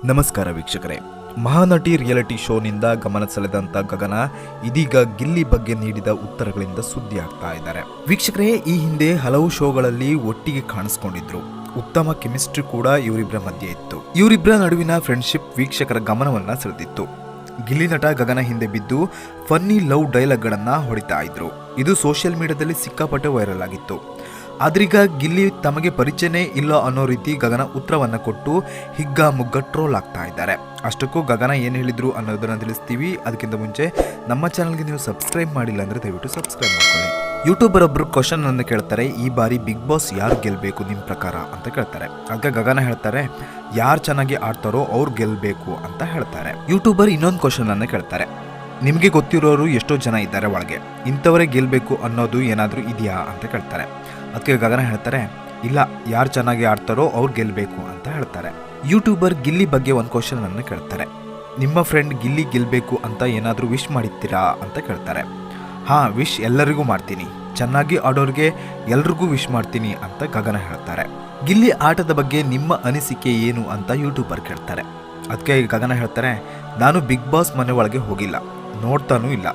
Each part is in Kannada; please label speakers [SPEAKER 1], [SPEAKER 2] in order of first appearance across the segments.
[SPEAKER 1] ನಮಸ್ಕಾರ ವೀಕ್ಷಕರೇ, ಮಹಾನಟಿ ರಿಯಾಲಿಟಿ ಶೋನಿಂದ ಗಮನ ಸೆಳೆದಂತ ಗಗನ ಇದೀಗ ಗಿಲ್ಲಿ ಬಗ್ಗೆ ನೀಡಿದ ಉತ್ತರಗಳಿಂದ ಸುದ್ದಿ ಆಗ್ತಾ ಇದ್ದಾರೆ. ವೀಕ್ಷಕರೇ, ಈ ಹಿಂದೆ ಹಲವು ಶೋಗಳಲ್ಲಿ ಒಟ್ಟಿಗೆ ಕಾಣಿಸ್ಕೊಂಡಿದ್ರು. ಉತ್ತಮ ಕೆಮಿಸ್ಟ್ರಿ ಕೂಡ ಇವರಿಬ್ಬರ ಮಧ್ಯೆ ಇತ್ತು. ಇವರಿಬ್ಬರ ನಡುವಿನ ಫ್ರೆಂಡ್ಶಿಪ್ ವೀಕ್ಷಕರ ಗಮನವನ್ನ ಸೆಳೆದಿತ್ತು. ಗಿಲ್ಲಿ ನಟ ಗಗನ ಹಿಂದೆ ಬಿದ್ದು ಫನ್ನಿ ಲವ್ ಡೈಲಾಗ್ಗಳನ್ನ ಹೊಡಿತಾ ಇದ್ರು. ಇದು ಸೋಷಿಯಲ್ ಮೀಡಿಯಾದಲ್ಲಿ ಸಿಕ್ಕಾಪಟ್ಟೆ ವೈರಲ್ ಆಗಿತ್ತು. ಆದ್ರೀಗ ಗಿಲ್ಲಿ ತಮಗೆ ಪರಿಚಯನೇ ಇಲ್ಲ ಅನ್ನೋ ರೀತಿ ಗಗನ ಉತ್ತರವನ್ನ ಕೊಟ್ಟು ಹಿಗ್ಗಾಮುಗ್ಗ ಟ್ರೋಲ್ ಆಗ್ತಾ ಇದ್ದಾರೆ. ಅಷ್ಟಕ್ಕೂ ಗಗನ ಏನು ಹೇಳಿದ್ರು ಅನ್ನೋದನ್ನ ತಿಳಿಸ್ತೀವಿ. ಅದಕ್ಕಿಂತ ಮುಂಚೆ ನಮ್ಮ ಚಾನಲ್ಗೆ ನೀವು ಸಬ್ಸ್ಕ್ರೈಬ್ ಮಾಡಿಲ್ಲ ಅಂದ್ರೆ ದಯವಿಟ್ಟು ಸಬ್ಸ್ಕ್ರೈಬ್ ಮಾಡ್ಕೊಳ್ಳಿ. ಯೂಟ್ಯೂಬರ್ ಒಬ್ರು ಕ್ವಶನ್ ಅನ್ನು ಕೇಳ್ತಾರೆ, ಈ ಬಾರಿ ಬಿಗ್ ಬಾಸ್ ಯಾರು ಗೆಲ್ಬೇಕು ನಿಮ್ ಪ್ರಕಾರ ಅಂತ ಕೇಳ್ತಾರೆ. ಆಗ ಗಗನ ಹೇಳ್ತಾರೆ, ಯಾರು ಚೆನ್ನಾಗಿ ಆಡ್ತಾರೋ ಅವ್ರು ಗೆಲ್ಬೇಕು ಅಂತ ಹೇಳ್ತಾರೆ. ಯೂಟ್ಯೂಬರ್ ಇನ್ನೊಂದು ಕ್ವಶನ್ ಅನ್ನು ಕೇಳ್ತಾರೆ, ನಿಮಗೆ ಗೊತ್ತಿರೋರು ಎಷ್ಟೋ ಜನ ಇದ್ದಾರೆ ಒಳಗೆ, ಇಂಥವರೇ ಗೆಲ್ಬೇಕು ಅನ್ನೋದು ಏನಾದರೂ ಇದೆಯಾ ಅಂತ ಕೇಳ್ತಾರೆ. ಅದಕ್ಕೆ ಗಗನ ಹೇಳ್ತಾರೆ, ಇಲ್ಲ, ಯಾರು ಚೆನ್ನಾಗಿ ಆಡ್ತಾರೋ ಅವ್ರು ಗೆಲ್ಬೇಕು ಅಂತ ಹೇಳ್ತಾರೆ. ಯೂಟ್ಯೂಬರ್ ಗಿಲ್ಲಿ ಬಗ್ಗೆ ಒಂದು ಕ್ವಶನ್ ಅನ್ನು ಕೇಳ್ತಾರೆ, ನಿಮ್ಮ ಫ್ರೆಂಡ್ ಗಿಲ್ಲಿ ಗೆಲ್ಬೇಕು ಅಂತ ಏನಾದರೂ ವಿಶ್ ಮಾಡಿರ್ತೀರಾ ಅಂತ ಕೇಳ್ತಾರೆ. ಹಾ, ವಿಶ್ ಎಲ್ಲರಿಗೂ ಮಾಡ್ತೀನಿ, ಚೆನ್ನಾಗಿ ಆಡೋರಿಗೆ ಎಲ್ರಿಗೂ ವಿಶ್ ಮಾಡ್ತೀನಿ ಅಂತ ಗಗನ ಹೇಳ್ತಾರೆ. ಗಿಲ್ಲಿ ಆಟದ ಬಗ್ಗೆ ನಿಮ್ಮ ಅನಿಸಿಕೆ ಏನು ಅಂತ ಯೂಟ್ಯೂಬರ್ ಕೇಳ್ತಾರೆ. ಅದಕ್ಕೆ ಗಗನ ಹೇಳ್ತಾರೆ, ನಾನು ಬಿಗ್ ಬಾಸ್ ಮನೆ ಒಳಗೆ ಹೋಗಿಲ್ಲ, ನೋಡ್ತಾನೂ ಇಲ್ಲ,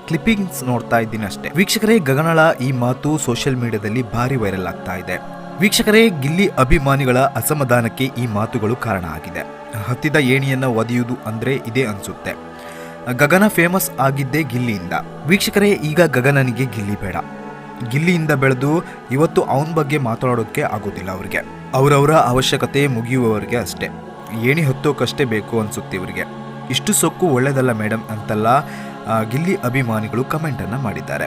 [SPEAKER 1] ಕ್ಲಿಪ್ಪಿಂಗ್ಸ್ ನೋಡ್ತಾ ಇದ್ದೀನಿ ಅಷ್ಟೇ. ವೀಕ್ಷಕರೇ, ಗಗನಳ ಈ ಮಾತು ಸೋಷಿಯಲ್ ಮೀಡಿಯಾದಲ್ಲಿ ಭಾರಿ ವೈರಲ್ ಆಗ್ತಾ ಇದೆ. ವೀಕ್ಷಕರೇ, ಗಿಲ್ಲಿ ಅಭಿಮಾನಿಗಳ ಅಸಮಾಧಾನಕ್ಕೆ ಈ ಮಾತುಗಳು ಕಾರಣ ಆಗಿದೆ. ಹತ್ತಿದ ಏಣಿಯನ್ನ ಒದೆಯುವುದು ಅಂದ್ರೆ ಇದೇ ಅನ್ಸುತ್ತೆ. ಗಗನ ಫೇಮಸ್ ಆಗಿದ್ದೇ ಗಿಲ್ಲಿಯಿಂದ. ವೀಕ್ಷಕರೇ, ಈಗ ಗಗನನಿಗೆ ಗಿಲ್ಲಿ ಬೇಡ. ಗಿಲ್ಲಿಯಿಂದ ಬೆಳೆದು ಇವತ್ತು ಅವನ ಬಗ್ಗೆ ಮಾತಾಡೋದಕ್ಕೆ ಆಗೋದಿಲ್ಲ. ಅವ್ರಿಗೆ ಅವರವರ ಅವಶ್ಯಕತೆ ಮುಗಿಯುವವರೆಗೆ ಅಷ್ಟೇ. ಏಣಿ ಹತ್ತೋಕಷ್ಟೇ ಬೇಕು ಅನ್ಸುತ್ತೆ ಇವರಿಗೆ. ಇಷ್ಟು ಸೊಕ್ಕು ಒಳ್ಳೆಯದಲ್ಲ ಮೇಡಮ್ ಅಂತೆಲ್ಲ ಗಿಲ್ಲಿ ಅಭಿಮಾನಿಗಳು ಕಮೆಂಟ್ ಅನ್ನ ಮಾಡಿದ್ದಾರೆ.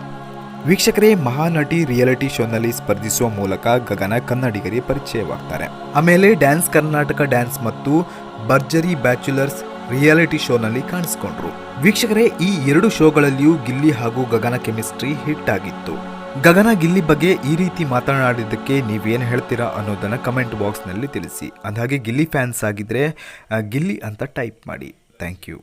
[SPEAKER 1] ವೀಕ್ಷಕರೇ, ಮಹಾನಟಿ ರಿಯಾಲಿಟಿ ಶೋನಲ್ಲಿ ಸ್ಪರ್ಧಿಸುವ ಮೂಲಕ ಗಗನ ಕನ್ನಡಿಗರಿಗೆ ಪರಿಚಯವಾಗ್ತಾರೆ. ಆಮೇಲೆ ಡ್ಯಾನ್ಸ್ ಕರ್ನಾಟಕ ಡ್ಯಾನ್ಸ್ ಮತ್ತು ಭರ್ಜರಿ ಬ್ಯಾಚುಲರ್ಸ್ ರಿಯಾಲಿಟಿ ಶೋನಲ್ಲಿ ಕಾಣಿಸ್ಕೊಂಡ್ರು. ವೀಕ್ಷಕರೇ, ಈ ಎರಡು ಶೋಗಳಲ್ಲಿಯೂ ಗಿಲ್ಲಿ ಹಾಗೂ ಗಗನ ಕೆಮಿಸ್ಟ್ರಿ ಹಿಟ್ ಆಗಿತ್ತು. ಗಗನ ಗಿಲ್ಲಿ ಬಗ್ಗೆ ಈ ರೀತಿ ಮಾತನಾಡಿದ್ದಕ್ಕೆ ನೀವೇನು ಹೇಳ್ತೀರಾ ಅನ್ನೋದನ್ನ ಕಮೆಂಟ್ ಬಾಕ್ಸ್ನಲ್ಲಿ ತಿಳಿಸಿ. ಅಂದಾಗೆ ಗಿಲ್ಲಿ ಫ್ಯಾನ್ಸ್ ಆಗಿದ್ರೆ ಗಿಲ್ಲಿ ಅಂತ ಟೈಪ್ ಮಾಡಿ. Thank you.